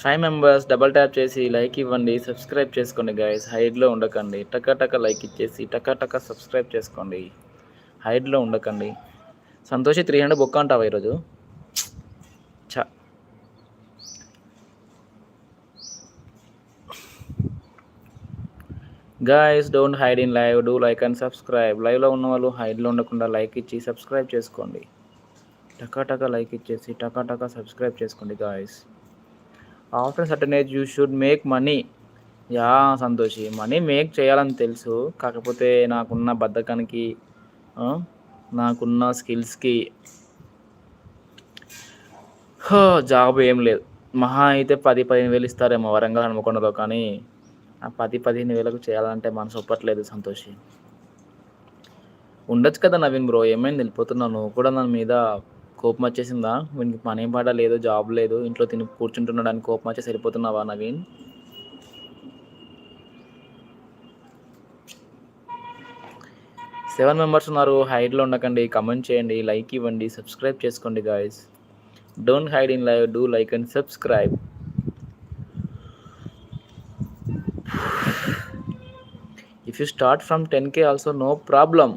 5 members double tap చేసి like ఇవ్వండి, subscribe చేసుకోండి గైస్. హైడ్లో ఉండకండి, టక లైక్ ఇచ్చేసి టక సబ్స్క్రైబ్ చేసుకోండి. హైడ్లో ఉండకండి. సంతోషి 300 బొక్క అంటావా ఈరోజు? చ guys, don't hide in live, do like and subscribe. లైవ్లో ఉన్న వాళ్ళు హైడ్లో ఉండకుండా లైక్ ఇచ్చి సబ్స్క్రైబ్ చేసుకోండి. టక లైక్ ఇచ్చేసి టక సబ్స్క్రైబ్ చేసుకోండి guys. After certain age you should make money. Yeah Santoshi, money make చేయాలని తెలుసు, కాకపోతే నాకున్న బద్ధకానికి, నాకున్న స్కిల్స్కి జాబ్ ఏం లేదు. మహా అయితే 10-15 వేలు ఇస్తారేమో వరంగల్ హనుమకొండలో, కానీ ఆ 10-15 వేలకు చేయాలంటే మనసు ఒప్పట్లేదు సంతోషి. ఉండొచ్చు కదా నవీన్ బ్రో, ఏమైంది వెళ్ళిపోతున్నావు? నువ్వు కూడా నా మీద కోపం వచ్చేసిందా? వీనికి పని పాట లేదు, జాబ్ లేదు, ఇంట్లో తిని కూర్చుంటున్నాడని కోపం వచ్చేసి వెళ్ళిపోతున్నావా నవీన్? 7 మెంబర్స్ ఉన్నారు. హైడ్లో ఉండకండి, కమెంట్ చేయండి, లైక్ ఇవ్వండి, సబ్స్క్రైబ్ చేసుకోండి guys. Don't hide in live, do like and subscribe. If you start from 10K also, no problem.